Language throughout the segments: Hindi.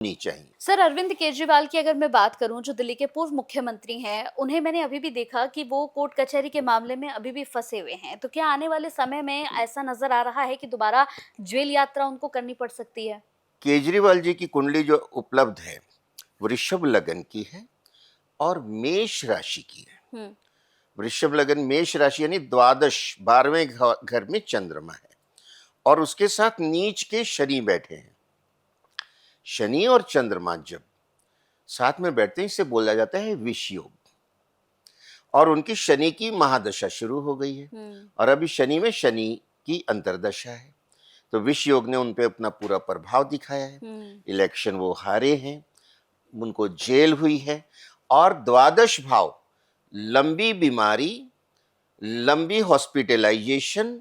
होनी चाहिए। सर, अरविंद केजरीवाल की अगर मैं बात करूं, जो दिल्ली के पूर्व मुख्यमंत्री हैं, उन्हें मैंने अभी भी देखा कि वो कोर्ट कचहरी के मामले में अभी भी फंसे हुए हैं। तो क्या आने वाले समय में ऐसा नजर आ रहा है कि दोबारा जेल यात्रा उनको करनी पड़ सकती है? केजरीवाल जी की कुंडली जो उपलब्ध है, वृषभ लगन की है और मेष राशि की है। हम्म। वृषभ लगन मेष राशि यानी द्वादश 12वें घर में चंद्रमा है और उसके साथ नीच के शनि बैठे हैं। शनि और चंद्रमा जब साथ में बैठते हैं, इसे बोला जाता है विष योग। और उनकी शनि की महादशा शुरू हो गई है और अभी शनि में शनि की अंतर्दशा है, तो विष योग ने उन पे अपना पूरा प्रभाव दिखाया है। इलेक्शन वो हारे हैं, उनको जेल हुई है और द्वादश भाव लंबी बीमारी, लंबी हॉस्पिटलाइजेशन,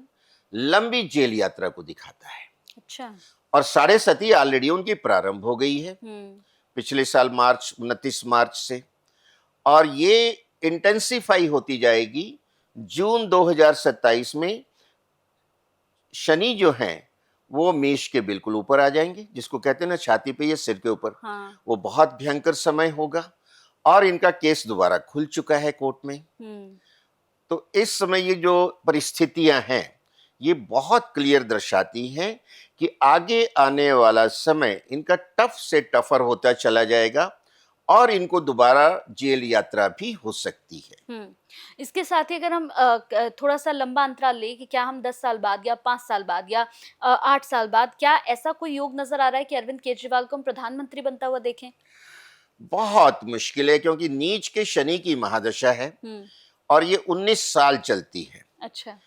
लंबी जेल यात्रा को दिखाता है। अच्छा। और 7.5 ऑलरेडी उनकी प्रारंभ हो गई है पिछले साल मार्च 29 मार्च से, और ये इंटेंसिफाई होती जाएगी जून 2027 में। शनि जो है वो मेष के बिल्कुल ऊपर आ जाएंगे, जिसको कहते हैं ना छाती पे या सिर के ऊपर। हाँ। वो बहुत भयंकर समय होगा और इनका केस दोबारा खुल चुका है कोर्ट में। तो इस समय ये जो परिस्थितियां हैं ये बहुत क्लियर दर्शाती हैं कि आगे आने वाला समय इनका टफ से टफर होता चला जाएगा और इनको दोबारा जेल यात्रा भी हो सकती है। इसके साथ ही अगर हम थोड़ा सा लंबा अंतराल ले कि क्या हम 10 साल बाद या 5 साल बाद या 8 साल बाद, क्या ऐसा कोई योग नजर आ रहा है कि अरविंद केजरीवाल को हम प्रधानमंत्री बनता हुआ देखें? बहुत मुश्किल है, क्योंकि नीच के शनि की महादशा है और ये 19 साल चलती है। अच्छा।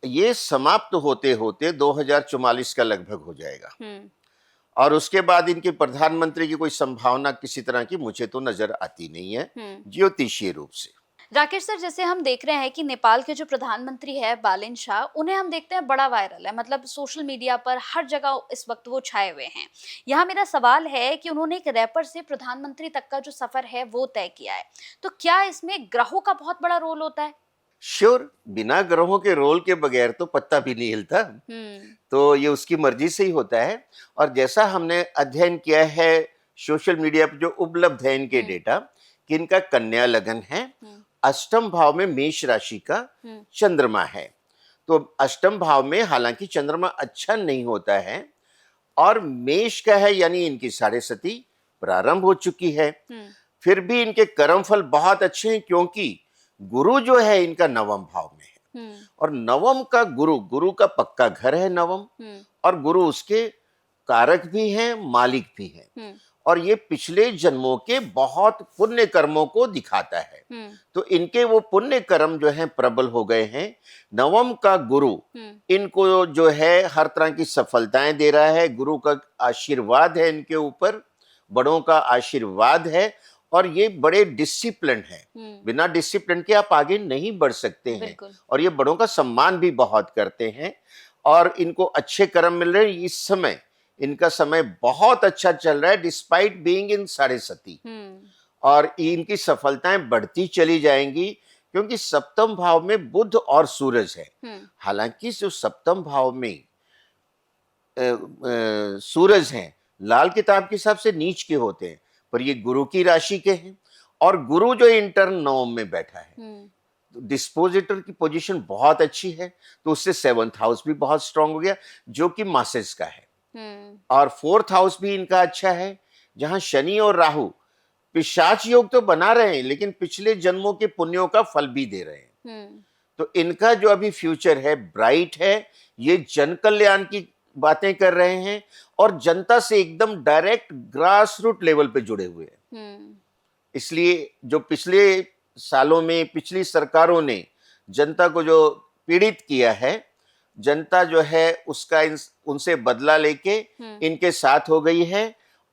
ये समाप्त होते होते 2044 का लगभग हो जाएगा और उसके बाद इनके प्रधानमंत्री की कोई संभावना किसी तरह की मुझे तो नजर आती नहीं है ज्योतिषीय रूप से। राकेश सर, जैसे हम देख रहे हैं कि नेपाल के जो प्रधानमंत्री है बालेन शाह, उन्हें हम देखते हैं बड़ा वायरल है, मतलब सोशल मीडिया पर हर जगह इस वक्त वो छाए हुए हैं। यहाँ मेरा सवाल है कि उन्होंने एक रैपर से प्रधानमंत्री तक का जो सफर है वो तय किया है, तो क्या इसमें ग्रहों का बहुत बड़ा रोल होता है? श्योर, बिना ग्रहों के रोल के बगैर तो पत्ता भी नहीं हिलता। तो ये उसकी मर्जी से ही होता है। और जैसा हमने अध्ययन किया है सोशल मीडिया पर जो उपलब्ध है इनके डेटा, कि इनका कन्या लगन है, अष्टम भाव में मेष राशि का चंद्रमा है। तो अष्टम भाव में हालांकि चंद्रमा अच्छा नहीं होता है और मेष का है, यानी इनकी 7.5 प्रारंभ हो चुकी है। फिर भी इनके कर्मफल बहुत अच्छे हैं, क्योंकि गुरु जो है इनका नवम भाव में है और नवम का गुरु, गुरु का पक्का घर है नवम, और गुरु उसके कारक भी हैं, मालिक भी हैं, और ये पिछले जन्मों के बहुत पुण्य कर्मों को दिखाता है। तो इनके वो पुण्य कर्म जो हैं प्रबल हो गए हैं। नवम का गुरु इनको जो है हर तरह की सफलताएं दे रहा है, गुरु का आशीर्वाद है इनके ऊपर, बड़ों का आशीर्वाद है, और ये बड़े डिसिप्लिन है। बिना डिसिप्लिन के आप आगे नहीं बढ़ सकते हैं। और ये बड़ों का सम्मान भी बहुत करते हैं और इनको अच्छे कर्म मिल रहे हैं। इस समय इनका समय बहुत अच्छा चल रहा है डिस्पाइट बीइंग इन 7.5, और इनकी सफलताएं बढ़ती चली जाएंगी, क्योंकि सप्तम भाव में बुध और सूरज है। हालांकि जो सप्तम भाव में सूरज हैं, लाल किताब के हिसाब से नीच के होते हैं, पर ये गुरु की राशि के हैं और गुरु जो इंटर्न नवम में बैठा है, डिस्पोजिटर की पोजीशन बहुत अच्छी है, तो उससे 7th हाउस भी बहुत स्ट्रांग हो गया जो कि मासेस का है। और 4th हाउस भी इनका अच्छा है, जहां शनि और राहु पिशाच योग तो बना रहे हैं, लेकिन पिछले जन्मों के पुण्यों का फल भी दे रहे हैं। तो इनका जो अभी फ्यूचर है ब्राइट है। ये जन कल्याण की बातें कर रहे हैं और जनता से एकदम डायरेक्ट ग्रास रूट लेवल पे जुड़े हुए हैं। इसलिए जो पिछले सालों में पिछली सरकारों ने जनता को जो पीड़ित किया है, जनता जो है उसका उनसे बदला लेके इनके साथ हो गई है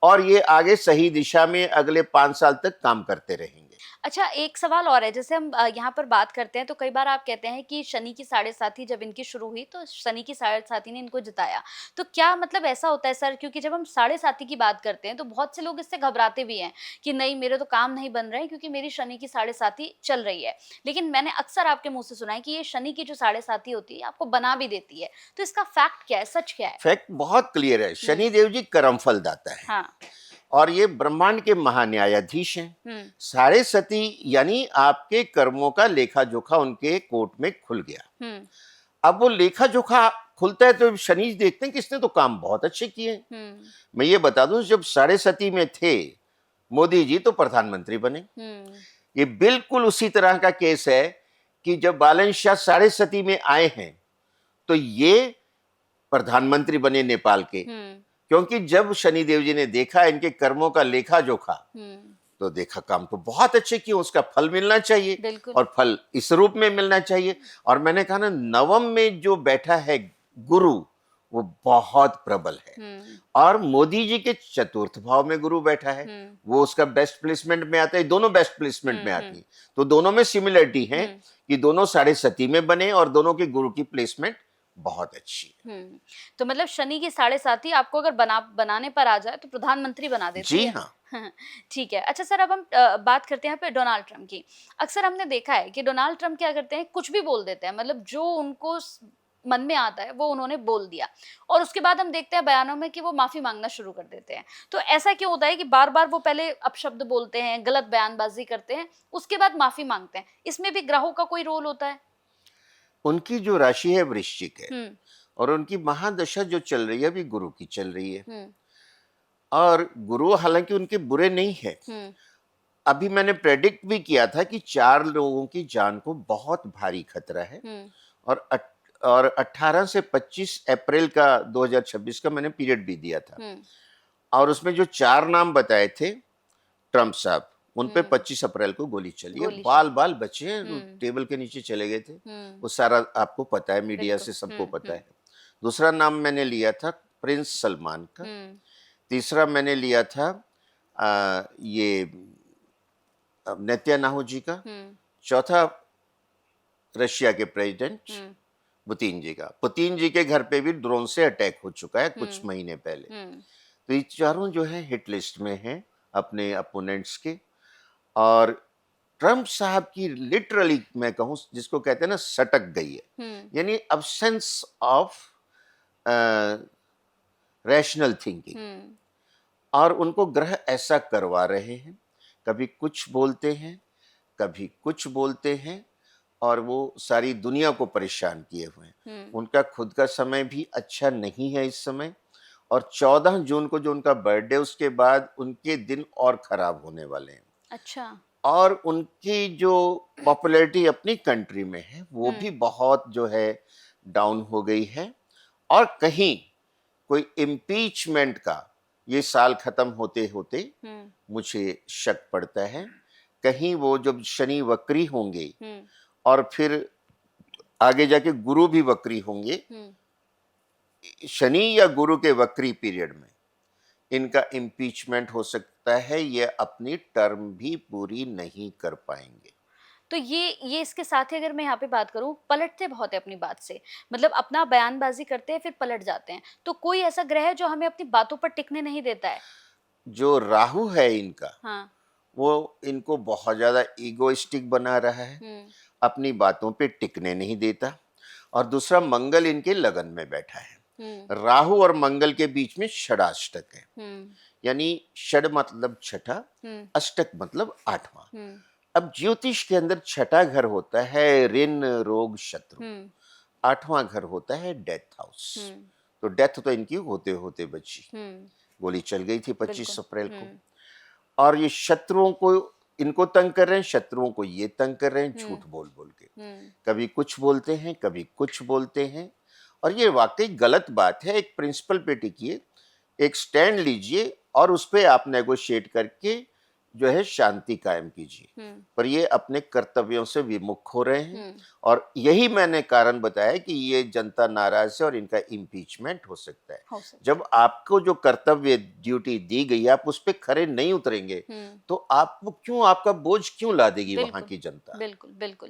और ये आगे सही दिशा में अगले 5 साल तक काम करते रहेंगे। अच्छा, एक सवाल और है, जैसे हम यहाँ पर बात करते हैं तो कई बार आप कहते हैं कि शनि की 7.5 जब इनकी शुरू हुई तो शनि की 7.5 ने इनको जिताया, तो क्या मतलब ऐसा होता है सर? क्योंकि जब हम 7.5 की बात करते हैं तो बहुत से लोग इससे घबराते भी हैं कि नहीं, मेरे तो काम नहीं बन रहे हैं क्योंकि मेरी शनि की 7.5 चल रही है। लेकिन मैंने अक्सर आपके मुंह से सुना है कि ये शनि की जो 7.5 होती है आपको बना भी देती है, तो इसका फैक्ट क्या है, सच क्या है? फैक्ट बहुत क्लियर है, शनिदेव जी कर्मफल दाता है। हाँ। और ये ब्रह्मांड के महान्यायाधीश हैं। साढ़े सती यानी आपके कर्मों का लेखा जोखा उनके कोर्ट में खुल गया। अब वो लेखा जोखा खुलता है तो शनि देखते हैं कि इसने तो काम बहुत अच्छे किए। मैं ये बता दूं, जब साढ़े सती में थे मोदी जी तो प्रधानमंत्री बने। ये बिल्कुल उसी तरह का केस है कि जब बालन शाह साढ़े सती में आए हैं तो ये प्रधानमंत्री बने नेपाल के, क्योंकि जब शनिदेव जी ने देखा इनके कर्मों का लेखा जोखा तो देखा काम तो बहुत अच्छे किए, उसका फल मिलना चाहिए और फल इस रूप में मिलना चाहिए। और मैंने कहा ना, नवम में जो बैठा है गुरु वो बहुत प्रबल है और मोदी जी के चतुर्थ भाव में गुरु बैठा है, वो उसका बेस्ट प्लेसमेंट में आता है। दोनों बेस्ट प्लेसमेंट में आती है, तो दोनों में सिमिलरिटी है कि दोनों साढ़े सती में बने और दोनों की गुरु की प्लेसमेंट बहुत अच्छी है। तो मतलब शनि की साढ़े साती आपको अगर बनाने पर आ जाए तो प्रधानमंत्री बना देती है। जी हाँ। ठीक है। अच्छा सर, अब हम बात करते हैं यहाँ पे डोनाल्ड ट्रंप की। अक्सर हमने देखा है कि डोनाल्ड ट्रंप क्या करते हैं, कुछ भी बोल देते हैं, मतलब जो उनको मन में आता है वो उन्होंने बोल दिया और उसके बाद हम देखते हैं बयानों में कि वो माफी मांगना शुरू कर देते हैं। तो ऐसा क्यों होता है कि बार बार वो पहले अपशब्द बोलते हैं, गलत बयानबाजी करते हैं, उसके बाद माफी मांगते हैं? इसमें भी ग्रहों का कोई रोल होता है? उनकी जो राशि है वृश्चिक है और उनकी महादशा जो चल रही है अभी गुरु की चल रही है और गुरु हालांकि उनके बुरे नहीं है। अभी मैंने प्रेडिक्ट भी किया था कि 4 लोगों की जान को बहुत भारी खतरा है और 18 से 25 अप्रैल का 2026 का मैंने पीरियड भी दिया था और उसमें जो 4 नाम बताए थे ट्रंप साहब, उन पे 25 अप्रैल को गोली चली है। बाल बाल बचे टेबल के नीचे चले गए थे। वो सारा आपको पता है, मीडिया से सबको पता है। दूसरा नाम मैंने लिया था प्रिंस सलमान का। तीसरा मैंने लिया था ये नेतन्याहू जी का। चौथा रशिया के प्रेसिडेंट पुतिन जी का। पुतिन जी के घर पे भी ड्रोन से अटैक हो चुका है कुछ महीने पहले। तो ये चारों जो है हिट लिस्ट में हैं अपने अपोनेंट्स के। और ट्रंप साहब की लिटरली मैं कहूं जिसको कहते हैं ना सटक गई है, यानी अब्सेंस ऑफ रैशनल थिंकिंग। और उनको ग्रह ऐसा करवा रहे हैं, कभी कुछ बोलते हैं कभी कुछ बोलते हैं और वो सारी दुनिया को परेशान किए हुए हैं। उनका खुद का समय भी अच्छा नहीं है इस समय और 14 जून को जो उनका बर्थडे, उसके बाद उनके दिन और खराब होने वाले हैं। अच्छा। और उनकी जो पॉपुलैरिटी अपनी कंट्री में है वो भी बहुत जो है डाउन हो गई है। और कहीं कोई इम्पीचमेंट का ये साल खत्म होते होते मुझे शक पड़ता है, कहीं वो जब शनि वक्री होंगे और फिर आगे जाके गुरु भी वक्री होंगे, शनि या गुरु के वक्री पीरियड में इनका इम्पीचमेंट हो सकता है। ये अपनी टर्म भी पूरी नहीं कर पाएंगे। तो ये इसके साथ ही अगर मैं यहाँ पे बात करूं, पलटते बहुत है अपनी बात से, मतलब अपना बयानबाजी करते हैं फिर पलट जाते हैं। तो कोई ऐसा ग्रह है जो हमें अपनी बातों पर टिकने नहीं देता है? जो राहु है इनका, हाँ। वो इनको बहुत ज्यादा ईगोइस्टिक बना रहा है, अपनी बातों पे टिकने नहीं देता। और दूसरा मंगल इनके लगन में बैठा है। राहु और मंगल के बीच में षडाष्टक है, यानी षड मतलब छठा, अष्टक मतलब 8वां। अब ज्योतिष के अंदर छठा घर होता है ऋण रोग शत्रु, 8वां घर होता है डेथ हाउस। तो डेथ तो इनकी होते होते बची, गोली चल गई थी 25 अप्रैल को। और ये शत्रुओं को इनको तंग कर रहे हैं, शत्रुओं को ये तंग कर रहे हैं झूठ बोल बोल के। कभी कुछ बोलते हैं कभी कुछ बोलते हैं और ये वाकई गलत बात है। एक प्रिंसिपल पे टिकिए, एक स्टैंड लीजिए और उस पर आप नेगोशिएट करके जो है शांति कायम कीजिए। पर ये अपने कर्तव्यों से विमुख हो रहे हैं और यही मैंने कारण बताया कि ये जनता नाराज है और इनका इम्पीचमेंट हो सकता है। जब आपको जो कर्तव्य ड्यूटी दी गई आप उस पर खरे नहीं उतरेंगे तो आपको क्यों, आपका बोझ क्यों ला देगी वहां की जनता? बिल्कुल बिल्कुल।